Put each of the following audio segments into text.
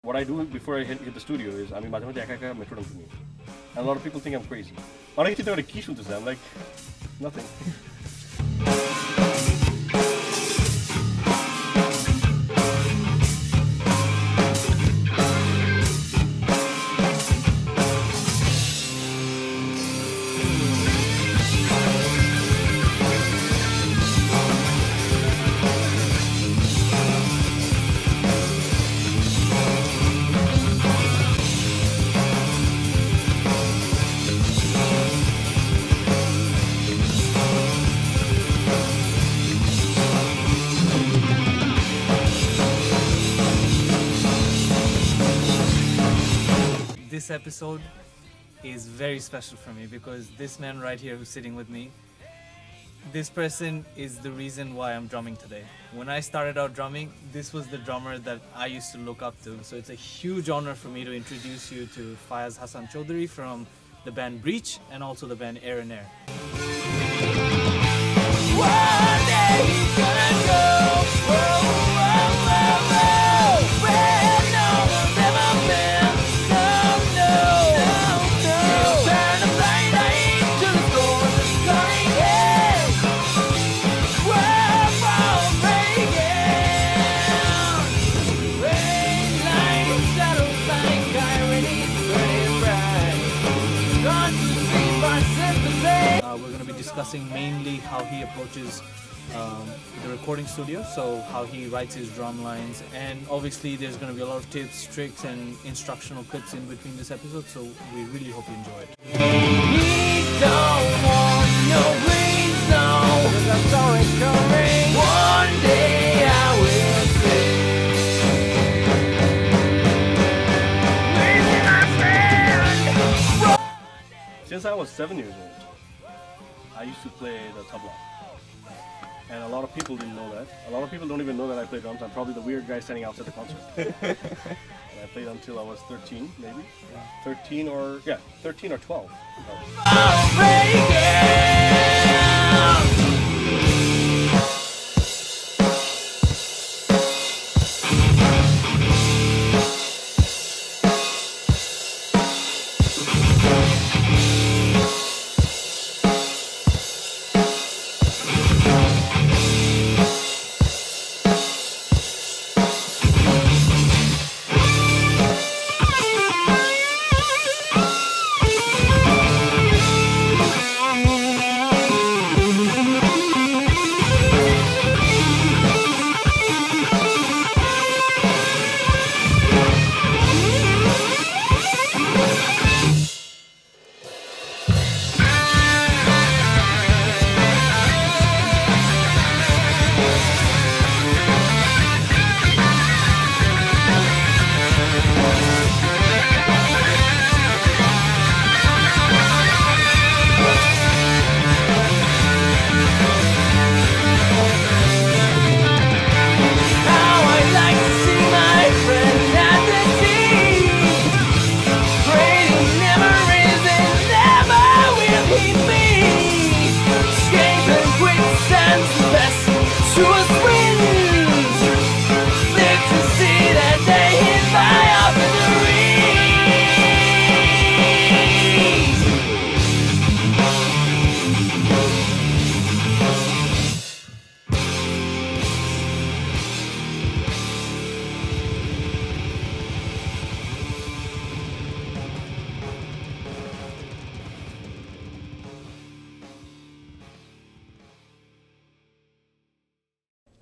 What I do before I hit the studio is, I mean, metro to me. And a lot of people think I'm crazy. But I think I'm like, nothing. This episode is very special for me because this man right here who's sitting with me, this person is the reason why I'm drumming today. When I started out drumming, this was the drummer that I used to look up to. So it's a huge honor for me to introduce you to Faiaz Hassan Chowdhury from the band Breach and also the band Air and Air. One day he's gonna go. We're going to be discussing mainly how he approaches the recording studio, so how he writes his drum lines, and obviously there's going to be a lot of tips, tricks and instructional clips in between this episode, so we really hope you enjoy it. We don't want no breeze, no, there's a story coming. One day I will see. Since I was 7 years old, I used to play the tabla. And a lot of people didn't know that. A lot of people don't even know that I play drums. I'm probably the weird guy standing outside the concert. And I played until I was 13, maybe. Yeah. 13 or 12.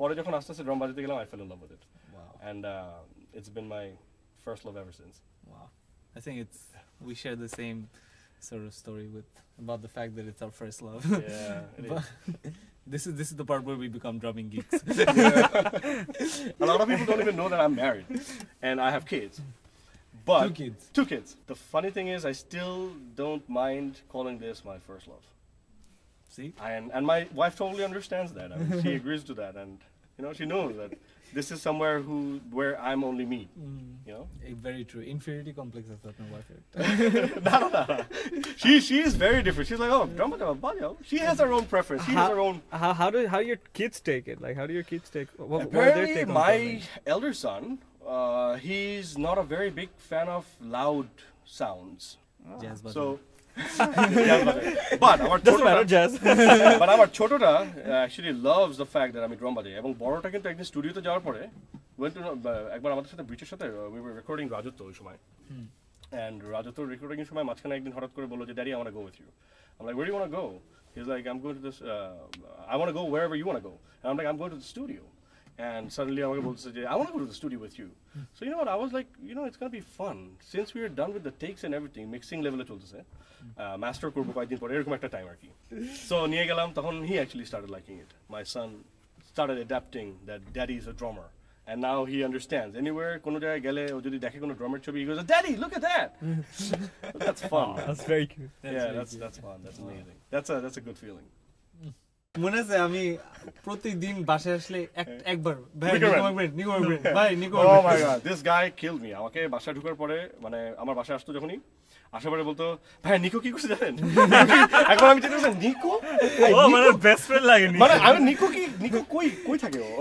পরে যখন আস্তে আস্তে drum বাজাতে গেলাম, I fell in love with it. Wow. And it's been my first love ever since. Wow. I think we share the same sort of story about the fact that it's our first love. Yeah, it but is. This is the part where we become drumming geeks. A lot of people don't even know that I'm married and I have kids. But two kids. The funny thing is, I still don't mind calling this my first love. See? And my wife totally understands that. I mean, she agrees to that, and you know, she knows that this is somewhere where I'm only me. You know? Very true. Inferiority complex is not my wife. No. She is very different. She's like, oh, drama. She has her own preference. She has her own. How do your kids take it? Like, how do your kids take? What Apparently, take my elder son he's not a very big fan of loud sounds. Jazz button. So, but our Doesn't matter, jazz. but our chotota actually loves the fact that আমি drum বাজাই এবং বড়টা কিন্তু একদিন স্টুডিওতে যাওয়ার পরে went to একবার আমাদের সাথে ব্রিচের সাথে we were recording রাজত্ব ওই সময় and রাজত্ব রেকর্ডিং এর সময় মাঝখানে একদিন হঠাৎ করে বলল যে daddy I want to go with you. I'm like where do you want to go? He's like I'm going to this I want to go wherever you want to go. And I'm like I'm going to the studio. And suddenly আমাকে বলছে যে I want to go to the studio with you. So you know what I was like it's going to be fun since we are done with the takes and everything mixing level এ চলতেছে master করব কয়েকদিন পরে এরকম একটা time আর কি so নিয়ে গেলাম তখন he actually started liking it. My son started adapting that daddy is a drummer and now he understands anywhere কোনো জায়গায় গেলে ও যদি দেখে কোনো ড্রামের ছবি he goes daddy look at that. That's fun. That's very cute. That's fun. That's amazing. That's a good feeling. মনে আছে আমি প্রতিদিন বাসায় আসলে একবার ভাই Nicco Oh my god, this guy killed me. আমাকে বাসায় ঢোকার পরে মানে আমার বাসায় আসতো যখনই আসার পরে বলতো ভাই নিকো কি করছে জানেন এখন আমি চিন্তা করছি নিকো মানে বেস্ট ফ্রেন্ড লাগে মানে আমি নিকো কই থাকে ও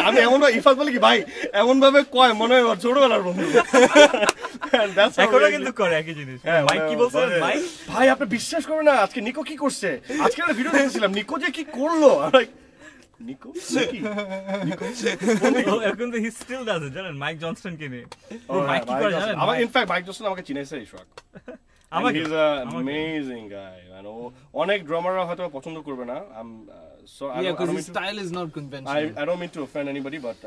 আমি এমন ভাবে ইফাত বলি কি ভাই এমন ভাবে কয় মনে হয় ওর ছোটবেলার বন্ধু এখনো কিন্তু করে একই জিনিস মাইক কি বলছে মাইক ভাই আপনি বিশ্বাস করবেন না আজকে নিকো কি করছে আজকে একটা ভিডিও দেখেছিলাম নিকো যে কি করলো Nico? এখন তো he still does it জানেন মাইক জনসন কে নিয়ে মাইক কি করে জানেন আমার ইনফ্যাক্ট মাইক জনসন আমাকে চিনাইছে ইশরাক আমাকে he's an amazing guy I know অনেক ড্রামাররা হয়তো পছন্দ করবে না so I because his style is not conventional. I don't mean to offend anybody but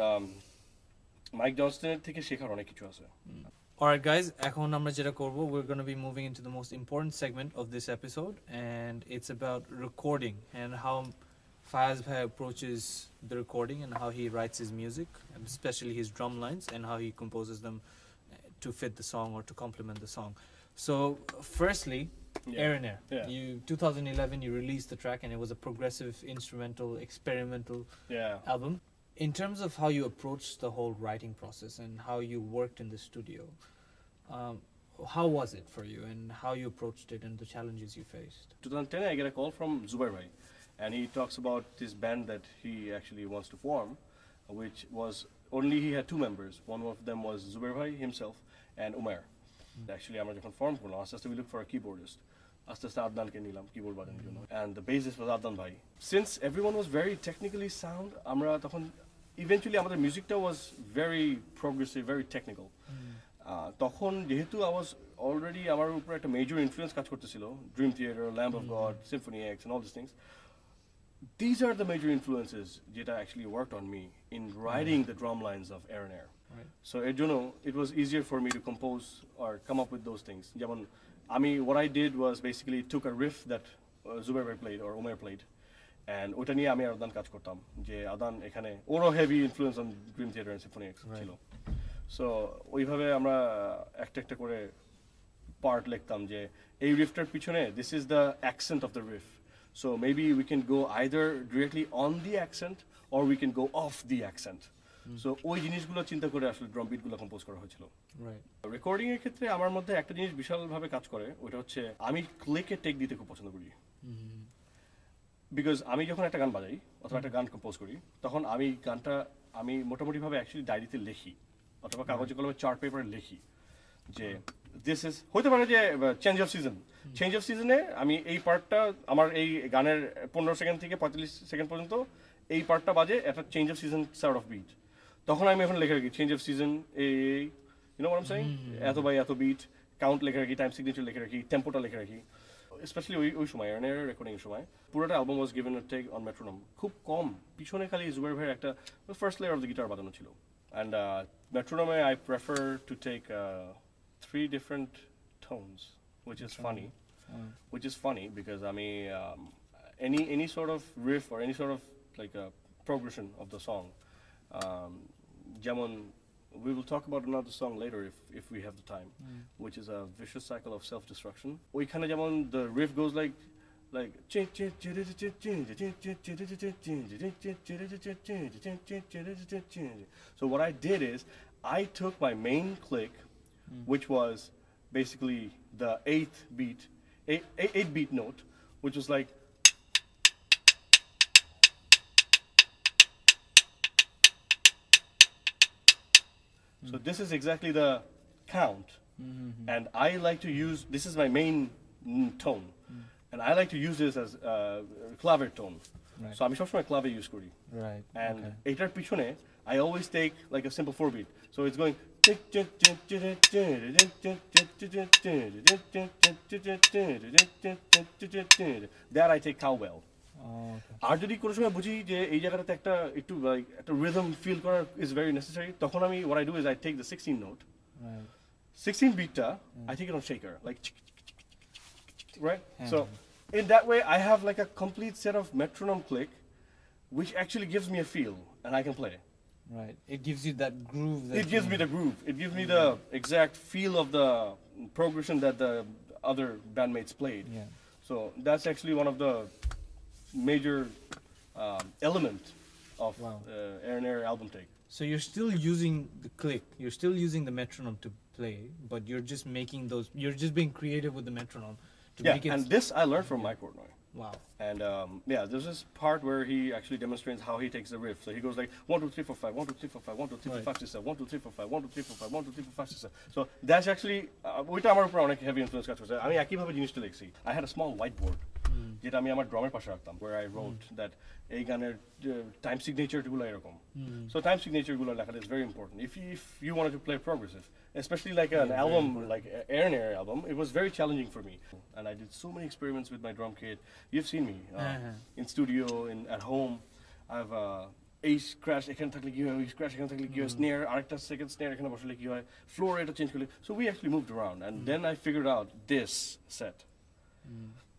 Mike জনসনের থেকে শেখার অনেক কিছু আছে Alright guys, এখন আমরা যেটা করব we're going to be moving into the most important segment of this episode and it's about recording and how Faiaz Bhai approaches the recording and how he writes his music, especially his drum lines and how he composes them to fit the song or to complement the song. So, firstly, Aaron Air. You 2011 you released the track and it was a progressive instrumental experimental album. In terms of how you approached the whole writing process and how you worked in the studio, how was it for you and how you approached it and the challenges you faced? 2010 I get a call from Zubair Bhai. And he talks about this band that he actually wants to form, which was only he had two members. One of them was Zubair Bhai himself and Umair. Actually, আমরা যখন form করলাম আস্তে আস্তে we looked for a keyboardist. আস্তে আস্তে আদনানকে নিলাম keyboard বাজানোর জন্য. And the bassist was Adnan Bhai. Since everyone was very technically sound, আমরা তখন eventually আমাদের musicটা was very progressive, very technical. তখন যেহেতু I was already আমার উপর একটা major influence কাজ করতেছিল, Dream Theater, Lamb of God, Symphony X and all these things. These are the major influences that actually worked on me in writing the drum lines of Aaron Air. Right. So it was easier for me to compose or come up with those things. What I did was basically took a riff that Zubair played or Umair played, and ওটা নিয়ে আমি আর আদান কাজ করতাম যে আদান এখানে ওরও heavy influence on Dream Theater and Symphony X ছিল. So ওইভাবে আমরা একটা করে part লিখতাম যে এই riffটার পিছনে this is the accent of the riff. So maybe we can go either directly on the accent or we can go off the accent. So ওই জিনিসগুলো চিন্তা করে আসলে ড্রাম বিটগুলো কম্পোজ করা হয়েছিল। Right. রেকর্ডিং এর ক্ষেত্রে আমার মধ্যে একটা জিনিস বিশালভাবে কাজ করে ওটা হচ্ছে আমি ক্লিকে টেক দিতে খুব পছন্দ করি। বিকজ আমি যখন একটা গান বাজাই অথবা একটা গান কম্পোজ করি তখন আমি গানটা আমি মোটামুটিভাবে অ্যাকচুয়ালি ডায়েরিতে লিখি অথবা কাগজে কলমে চার্ট পেপারে লিখি যে দিস ইজ হতে পারে যে চেঞ্জ অফ সিজনে আমি এই পার্টটা আমার এই গানের 15 সেকেন্ড থেকে 45 সেকেন্ড পর্যন্ত এই পার্টটা বাজে একটা change of season sort of beat তখন আমি এখন লেখা রাখি চেঞ্জ অফ সিজন এই you know what I am saying এত বাই এত বিট কাউন্ট লেখা রাখি টাইম সিগনেচার লেখা রাখি টেম্পোটা লেখা রাখি স্পেশালি ওই সময় এর রেকর্ডিং সময় পুরোটা album was given a take on metronome খুব কম পিছনে খালি জুবাইর ভাইয়ের একটা first layer of the guitar বাজানো ছিল অ্যান্ড মেট্রোনমে I prefer to take 3 different tones, which is funny because I mean any sort of riff or any sort of like a progression of the song. Jamon, we will talk about another song later if we have the time, which is a vicious cycle of self-destruction. Oikhane jamon the riff goes like so what I did is I took my main click which was basically the 8th beat, 8 beat note, which was like So this is exactly the count. And I like to use, this is my main tone. And I like to use this as clave tone. Right. So I'm sure my clave use kori. Right. And etar pichone, I always take like a simple 4-beat. So it's going. That I take cowbell. আর যদি কোনো সময় বুঝি যে এই জায়গাটাতে একটা একটু একটা রিদম ফিল করা ইজ ভেরি নেসেসারি তখন আমি what I do is I take the 16 note. 16 beatটা I take it on shaker like right? So in that way I have like a complete set of metronome click which actually gives me a feel and I can play. Right. It gives you that groove. It gives me the groove. It gives me the exact feel of the progression that the other bandmates played. Yeah. So that's actually one of the major element of Air and Air album take. So you're still using the click. You're still using the metronome to play, but you're just making those. You're just being creative with the metronome to make it. And this I learned from Mike Portnoy. Wow. And there's this part where he actually demonstrates how he takes the riff. So he goes like 1 2 3 4 5 1 2 3 4 5 1 2 3 4 5 6 7 1 2 3 4 5 1 2 3 4 5 1 2 3 4 5 6 7. So that's actually ওইটা আমার উপর অনেক heavy influence কাজ করছে আমি একইভাবে জিনিসটা লিখছি I had a small whiteboard যেটা আমি আমার ড্রামের পাশে রাখতাম where I wrote that এই গানের time signature গুলো এরকম. So time signature গুলো লেখাটা is very important if you wanted to play progressive, especially like an album like Air and Air album. It was very challenging for me and I did so many experiments with my drum kit. You've seen me in studio at home. I've ace crash এখানে থাকলে কি হয় ace crash এখানে থাকলে কি হয় snare আরেকটা second snare এখানে বসলে কি হয় floor এটা চেঞ্জ করলে. So we actually moved around and then I figured out this set.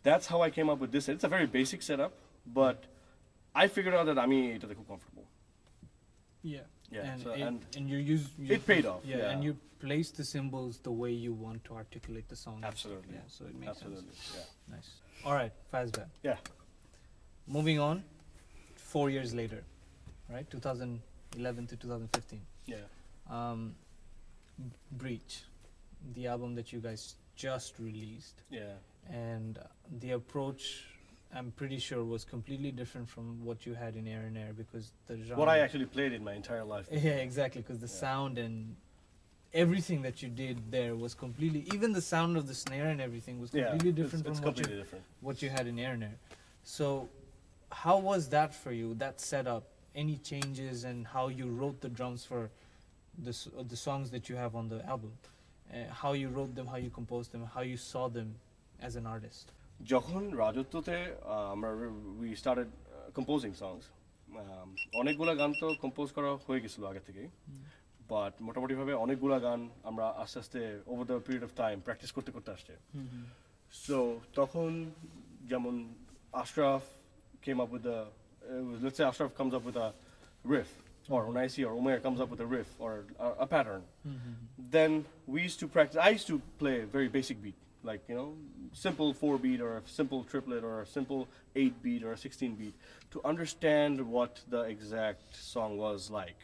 That's how I came up with this set. It's a very basic setup, but I figured out that আমি এটাতে খুব comfortable. Yeah. And you it paid off. Yeah, and you place the symbols the way you want to articulate the song. Absolutely. Yeah, so it makes Absolutely. sense. Yeah. Nice. All right, Faiaz bhai. Yeah. Moving on, 4 years later, right? 2011 to 2015. Yeah. Breach, the album that you guys just released. Yeah. And the approach, I'm pretty sure, was completely different from what you had in Air and Air because the genre. What I actually played in my entire life. Yeah, exactly, because the sound and everything that you did there was completely, even the sound of the snare and everything was completely different it's from completely different. what you had in Air and Air. So how was that for you, that setup? Any changes and how you wrote the drums for the songs that you have on the album? How you wrote them, how you composed them, how you saw them as an artist? যখন রাজত্বতে আমরা we started composing songs. অনেকগুলা গান তো compose করা হয়ে গেছিল আগে থেকেই বাট মোটামুটিভাবে অনেকগুলা গান আমরা আস্তে আস্তে over the period of time practice করতে করতে আসছে. সো তখন যেমন Ashraf came up with let's say Ashraf comes up with a riff or Unaisi or Umair comes up with a riff or a pattern. Then we used to practice. I used to play a very basic beat, like simple 4-beat or a simple triplet or a simple 8-beat or a 16-beat to understand what the exact song was like.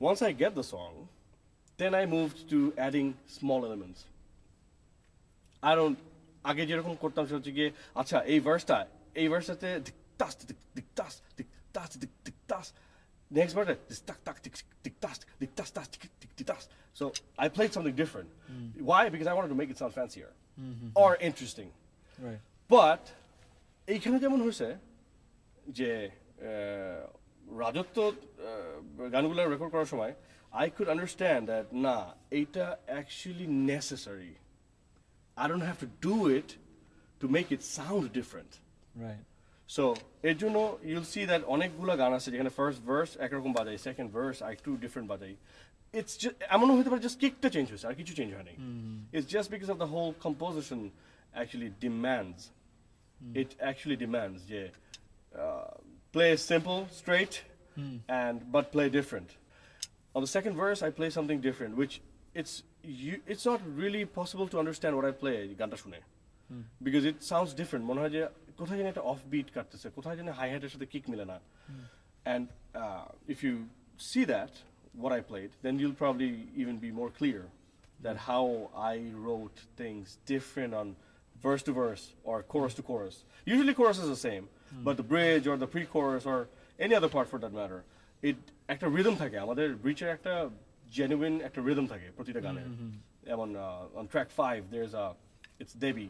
Once I get the song, then I moved to adding small elements. I don't আগে যেরকম করতাম সেটা হচ্ছে গিয়ে আচ্ছা এই ভার্সটাতে tas tik tik tas tik tas tik tik tas. Next part this tak tak tik tik tas tik tas tas tik tik tas. So I played something different. Why? Because I wanted to make it sound fancier or interesting. Right. But এইখানে যেমন হয়েছে যে রাজত্ব গানগুলো record করার সময় I could understand that না এটা actually necessary. I don't have to do it to make it sound different. Right. So এর জন্য you'll see that অনেকগুলো গান আছে যেখানে first verse একরকম বাজাই second verse একটু different বাজাই. It's just এমনও হতে পারে just kickটা চেঞ্জ হয়েছে আর কিছু চেঞ্জ হয়নি. It's just because of the whole composition actually demands. It actually demands যে play simple straight but play different. On the second verse I play something different which it's not really possible to understand what I play গানটা শুনে. Because it sounds different. মনে হয় যে কোথায় যেন একটা of bit কাটতেছে কোথায় যেন হাই হ্যাটের সাথে কিক মিলে না. And if you see that what I played then you'll probably even be more clear that how I wrote things different on verse to verse or chorus to chorus. Usually chorus is the same but the bridge or the pre-chorus or any other part for that matter it একটা rhythm থাকে আমাদের ব্রিচের একটা genuine একটা rhythm থাকে প্রতিটা গানে যেমন on track 5 there's a it's Devi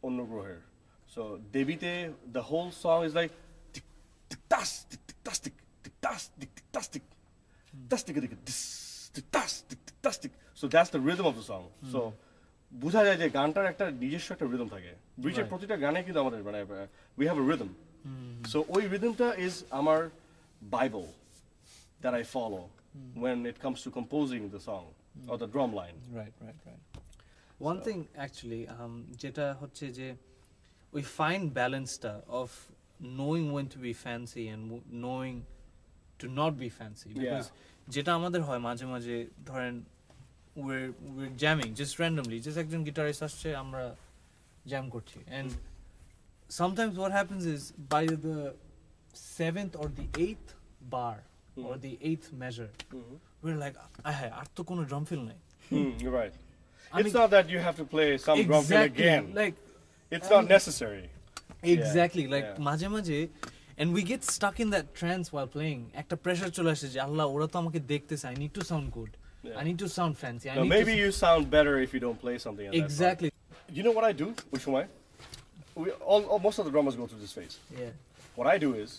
অন্য গ্রহের so দেবীতে the whole song is like tick tick tas tick tick tas tick tick tas tick tick tas tick tas tick tick tick tas tick tick tas tick so that's the rhythm of the song so বোঝা যায় যে গানটার একটা নিজস্ব একটা rhythm থাকে ব্রিজের প্রতিটা গানে কিন্তু আমাদের মানে we have a rhythm so ওই rhythmটা is আমার bible that I follow when it comes to composing the song or the drum line right one thing actually যেটা হচ্ছে যে we find balance of knowing when to be fancy and knowing to not be fancy because যেটা আমাদের হয় মাঝে মাঝে ধরেন we're jamming just randomly just একজন guitarist আসছে আমরা jam করছি and sometimes what happens is by the 7th or the 8th bar or the 8th measure we're like আর তো কোনো drum fill নাই you're right it's not that you have to play some drum fill again like it's not necessary exactly like মাঝে মাঝে and we get stuck in that trance while playing একটা pressure চলে আসে যে আল্লাহ ওরা তো আমাকে দেখতেছে I need to sound good I need to sound fancy maybe you sound better if you don't play something at exactly that point. You know what I do which one most of the drummers go through this phase what I do is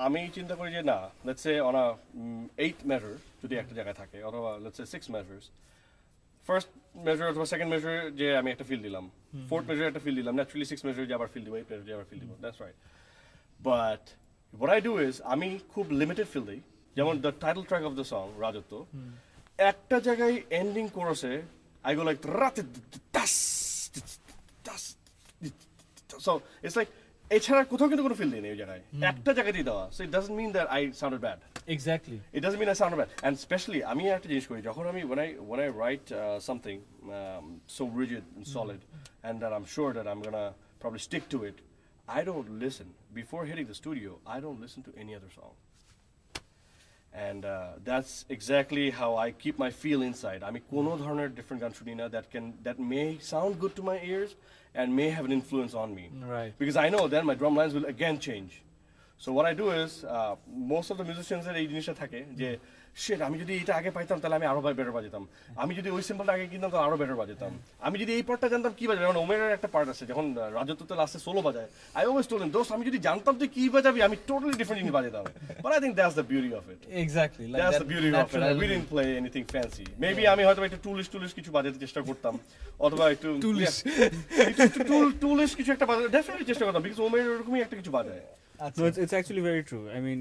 আমি চিন্তা করি যে না let's say on a 8th measure যদি একটা জায়গায় থাকে অথবা let's say 6 measures first measure অথবা second measure যে আমি একটা ফিল দিলাম fourth measure একটা ফিল দিলাম naturally 6 measure যে আবার ফিল দিব 8th measure যে আবার ফিল দিব that's right but what I do is আমি খুব limited ফিল দেই যেমন the title track of the song রাজত্ব একটা জায়গায় ending chorus-এ I go like so it's like এছাড়া কোথাও কিন্তু কোনো ফিল নেই এই জায়গায় একটা জায়গাতেই দেওয়া so it doesn't mean that I sounded bad exactly it doesn't mean I sounded bad and especially আমি একটা জিনিস করি যখন আমি when I write something so rigid and solid and that I'm sure that I'm gonna probably stick to it I don't listen before hitting the studio I don't listen to any other song and that's exactly how I keep my feel inside আমি কোনো ধরনের different গান শুনি না that may sound good to my ears and may have an influence on me right because I know then my drum lines will again change so what I do is most of the musicians এই জিনিসটা থাকে যে shit আমি যদি এটা আগে পাইতাম তাহলে আমি আরো বেটার বাজাতাম আমি যদি ওই সিম্পলটা আগে কিনতাম তাহলে আরো বেটার বাজাতাম আমি যদি এই পার্টটা জানতাম কি বাজাবে যেমন ওমেরের একটা পার্ট আছে যখন রাজত্বতে লাস্টে সোলো বাজায় I always told him দোস্ত আমি যদি জানতাম তুই কি বাজাবি আমি totally different জিনিস বাজাতাম but I think that's the beauty of it exactly like that's the beauty of it we didn't play anything fancy maybe আমি হয়তো একটু টুলিশ কিছু বাজাতে চেষ্টা করতাম অথবা একটু টুলিশ কিছু একটা বাজাতে definitely চেষ্টা করতাম because ওমের এরকমই একটা কিছু বাজায় no it's actually very true I mean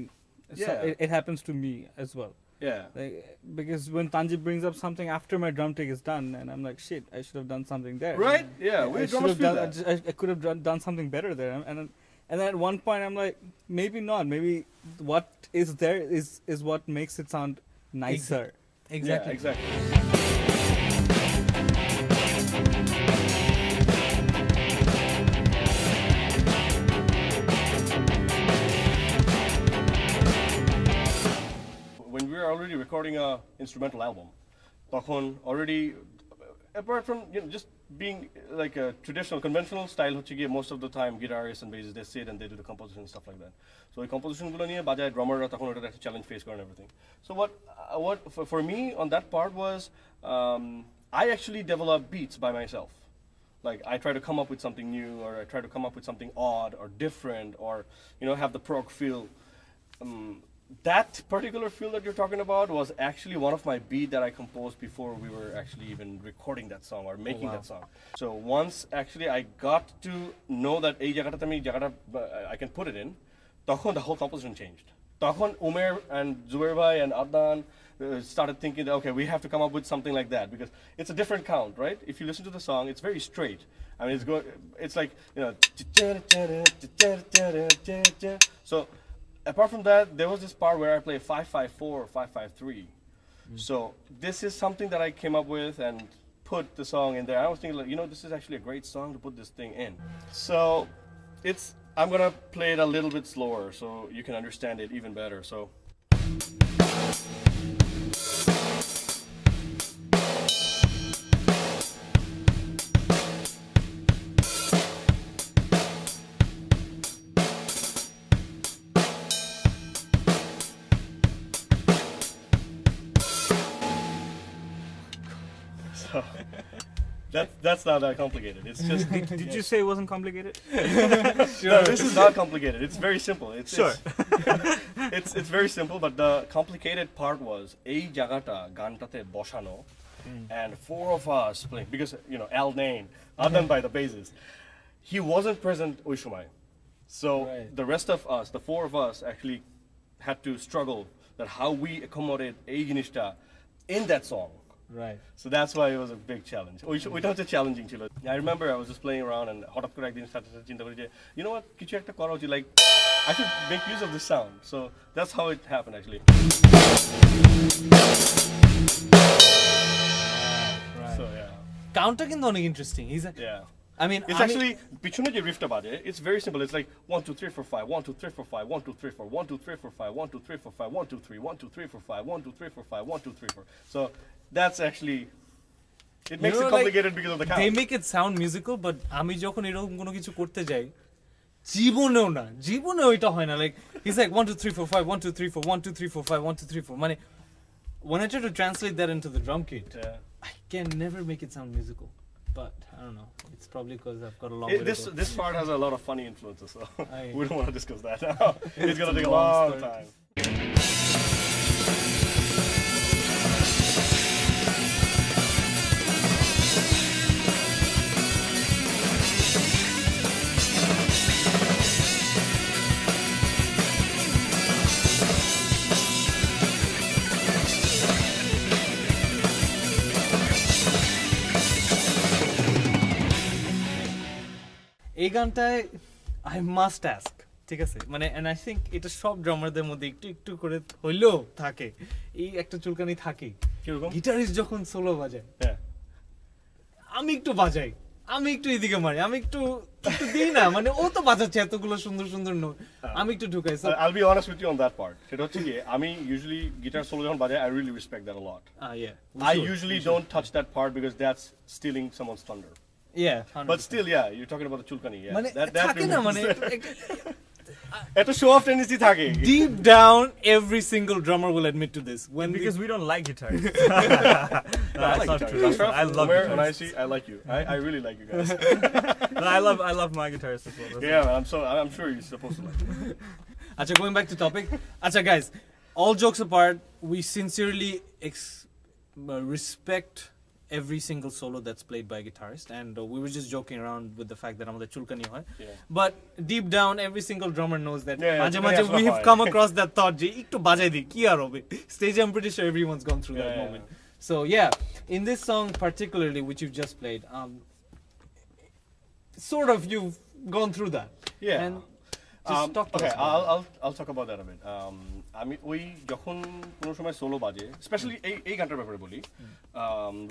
it happens to me as well yeah like because when Tanjib brings up something after my drum take is done and I'm like shit I should have done something there right yeah we drummers feel that I could have done something better there and then at one point I'm like maybe not maybe what is there is what makes it sound nicer exactly yeah, exactly when we were already recording a instrumental album তখন already apart from just being like a traditional conventional style হচ্ছে গিয়ে most of the time guitarists and bassists they sit and they do the composition and stuff like that so এই composition গুলো নিয়ে বাজায় drummerরা তখন ওটা একটা challenge face করে and everything so what for me on that part was I actually developed beats by myself like I try to come up with something new or I try to come up with something odd or different or have the prog feel that particular feel that you're talking about was actually one of my beat that I composed before we were actually even recording that song or making that song. So once actually I got to know that ei jagata I can put it in, তখন the whole composition changed. তখন Umer and Zubair bhai and Adnan started thinking that okay we have to come up with something like that because it's a different count, right? If you listen to the song, it's very straight. I mean it's like so apart from that, there was this part where I play 5/5/4 or 5/5/3. So this is something that I came up with and put the song in there. I was thinking, like, this is actually a great song to put this thing in. So I'm gonna play it a little bit slower so you can understand it even better. So. So that's not that complicated. It's just Did you say it wasn't complicated? no, this is not complicated. It's very simple. Sure. It's very simple, but the complicated part was ei jagata gantate boshano and four of us playing because Al Nain, other by the bassist, he wasn't present ওই সময়. So the rest of us, the four of us, actually had to struggle that how we accommodate এই জিনিসটা in that song. Right. So that's why it was a big challenge. We don't challenging chilo. I remember I was just playing around and হঠাৎ করে একদিন started চিন্তা করি যে you know what কিছু একটা করা উচিত, like I should make use of this sound. So that's how it happened actually. Right. So yeah. Counter কিন্তু অনেক interesting. Yeah. I mean, It's actually পিছনে যে riffটা বাজে, it's very simple. It's like 1 2 3 4 5 1 2 3 4 5 1 2 3 4 1 2 3 4 5 1 2 3 4 5 1 2 3 1 2 3 4 5 1 2 3 4 5 1 2 3 4. So that's actually it makes it complicated because of the count. They make it sound musical, but আমি যখন এরকম কোনো কিছু করতে যাই জীবনেও এটা হয় না, like he's like 1 2 3 4 5 1 2 3 4 1 2 3 4 5 1 2 3 4 মানে when I try to translate that into the drum kit, I can never make it sound musical. But I don't know. It's probably because I've got a long way to go. This part has a lot of funny influences, so we don't want to discuss that now. It's gonna take a long long story. time. এই গানটায় I must ask, ঠিক আছে, মানে and I think এটা সব ড্রামারদের মধ্যে একটু একটু করে হইলেও থাকে, এই একটা চুলকানি থাকে গিটারিস্ট যখন সোলো বাজায়, আমি একটু বাজাই, আমি একটু এদিকে মারি, আমি একটু দিই না, মানে ও তো বাজাচ্ছে এতগুলো সুন্দর সুন্দর নোট, আমি একটু ঢুকাই. I'll be honest with you on that part. সেটা হচ্ছে কি আমি usually guitar solo যখন বাজাই I really respect that a lot. Yeah. I usually don't touch that part because that's stealing someone's thunder. Yeah. 100%. But still, yeah, you're talking about the chulkani. Yeah. মানে that থাকে না, মানে একটা show off tendency থাকে. Deep down, every single drummer will admit to this. Because we don't like guitars. That's not true. I love Omer, guitars. when I see, I like you. I really like you guys. No, I love my guitarist as well. Yeah, man, I'm sure you're supposed to like it. Acha, going back to topic. Acha, guys, all jokes apart, we sincerely respect every single solo that's played by a guitarist, and we were just joking around with the fact that আমাদের চুলকানি হয়, but deep down every single drummer knows that মাঝে মাঝে we have come across that thought যে একটু বাজাই দিই কি আর হবে stage. I'm pretty sure everyone's gone through that moment. So yeah, in this song particularly which you've just played, sort of you've gone through that. And just talk to okay, us about I'll talk about that a bit. আমি ওই যখন কোনো সময় solo বাজে, specially এই গানটার ব্যাপারে বলি,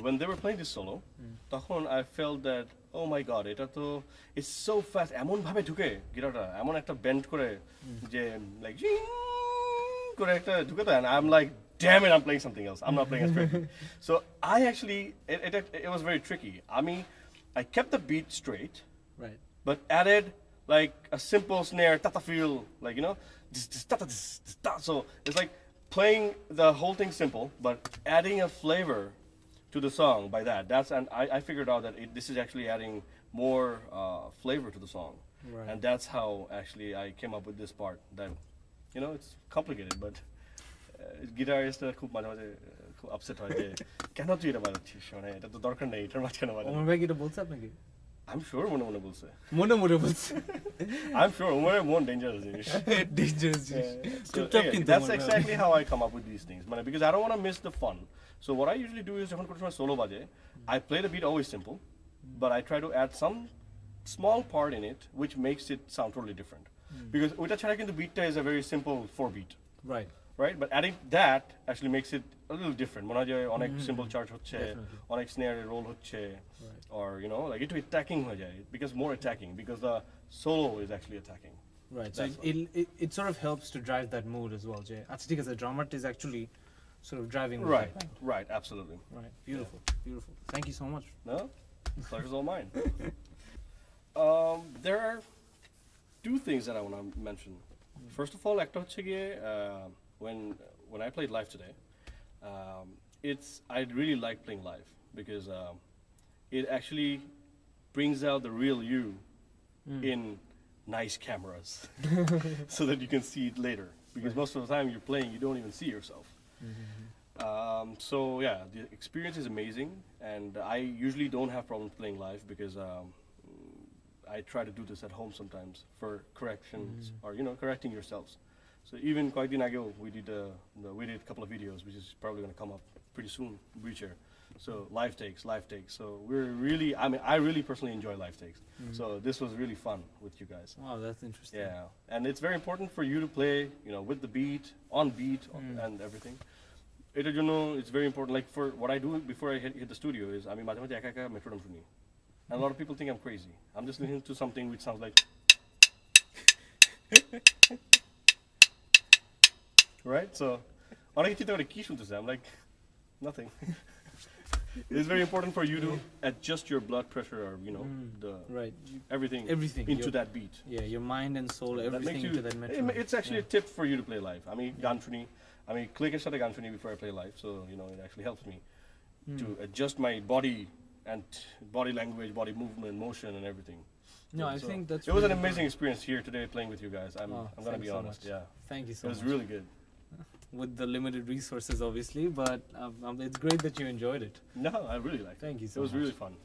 when they were playing this solo, তখন I felt that oh my god, এটা তো it's so fast, এমন ভাবে ঢুকে গিটারটা, এমন একটা বেন্ড করে যে like করে একটা ঢুকে তো, and I'm like damn it, I'm playing something else, I'm not playing as straight. So I actually it was very tricky. I kept the beat straight, right, but added like a simple snare, tata feel, like so it's like playing the whole thing simple, but adding a flavor to the song by that. And I figured out that this is actually adding more flavor to the song, and that's how actually I came up with this part. That it's complicated, but guitarist খুব মাঝে মাঝে খুব upset হয় যে কেন তুই এটা বাজাচ্ছিস, মানে এটা তো দরকার নেই এটার মাঝখানে বাজানো. ওমর ভাই কি এটা বলছে আপনাকে? I'm sure মনে বলছে. মনে বলছে. I'm sure more dangerous জিনিস. Dangerous. So, that's exactly how I come up with these things, because I don't want to miss the fun. So what I usually do is যখন কোনো সময় solo বাজে, I play the beat always simple, but I try to add some small part in it which makes it sound totally different. Because ওইটা ছাড়া কিন্তু beatটা is a very simple 4 beat. Right? But adding that actually makes it a little different. মনে হয় যে অনেক simple charge হচ্ছে, অনেক snare roll হচ্ছে, or like একটু attacking হয়ে যায়. It becomes more attacking because the solo is actually attacking. Right. So it sort of helps to drive that mood as well. আচ্ছা ঠিক আছে, drummer is actually sort of driving. Right, absolutely. Right. Beautiful. Thank you so much. No? Pleasure's all mine. There are two things that I want to mention. First of all, একটা হচ্ছে গিয়ে when I played live today, I really like playing live because it actually brings out the real you in nice cameras so that you can see it later. Because most of the time you're playing, you don't even see yourself. So yeah, the experience is amazing, and I usually don't have problems playing live because I try to do this at home sometimes for corrections or correcting yourselves. So even quite ago we did a couple of videos, which is probably going to come up pretty soon. Wheelchair. So live takes. So I really personally enjoy live takes. So this was really fun with you guys. Wow, that's interesting. Yeah, and it's very important for you to play, with the beat, on beat, and everything. It's very important. Like for what I do before I hit the studio is, metronome suni. And a lot of people think I'm crazy. I'm just listening to something which sounds like, right? So, I'm like, nothing. It's very important for you to adjust your blood pressure or everything into that beat. Yeah, your mind and soul, everything into that metronome. It's actually a tip for you to play live. Click and start a gantruni before I play live, so it actually helps me to adjust my body and body language, body movement, motion, and everything. No, I think that's. It was an amazing experience here today playing with you guys. I'm gonna be honest. Yeah. Thank you so much. It was really good. With the limited resources, obviously, but it's great that you enjoyed it. No, I really liked it. Thank you so much. It was really fun.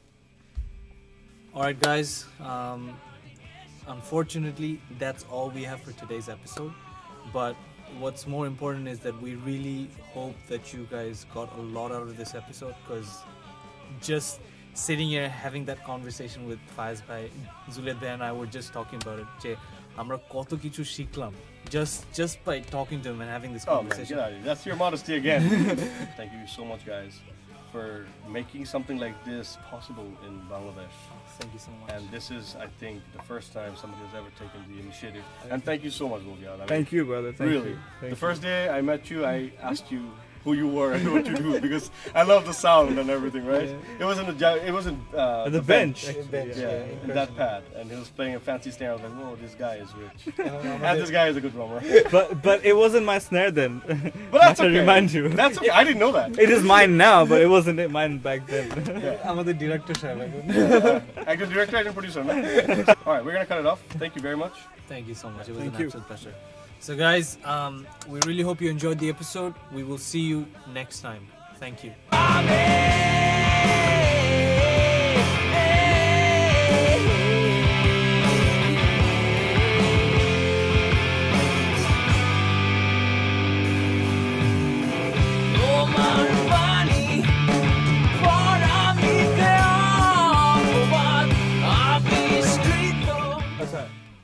All right, guys. Unfortunately, that's all we have for today's episode. But what's more important is that we really hope that you guys got a lot out of this episode, because just sitting here having that conversation with Faiaz bhai, Zuliat bhai and I were just talking about it. Che, amra koto kichu shiklam just by talking to him and having this conversation. Oh man, get out of here. That's your modesty again. Thank you so much, guys, for making something like this possible in Bangladesh. Thank you so much. And this is, I think, the first time somebody has ever taken the initiative. And thank you so much, Zuliat. Thank you, brother. Thank really. you. Thank the first day I met you, I asked you who you were and what you do, because I love the sound and everything, right? Yeah. It wasn't the bench. Yeah, in that pad, and he was playing a fancy snare. I was like, "Whoa, this guy is rich." And this guy is a good drummer. But it wasn't my snare then. But that's okay. To remind you. That's okay. I didn't know that. It is mine now, but it wasn't mine back then. I'm the director, actor, director, actor, producer. Man. All right, we're gonna cut it off. Thank you very much. Thank you so much. It was an absolute pleasure. So guys, we really hope you enjoyed the episode. We will see you next time. Thank you.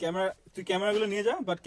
Camera तू camera गुलो निये जा but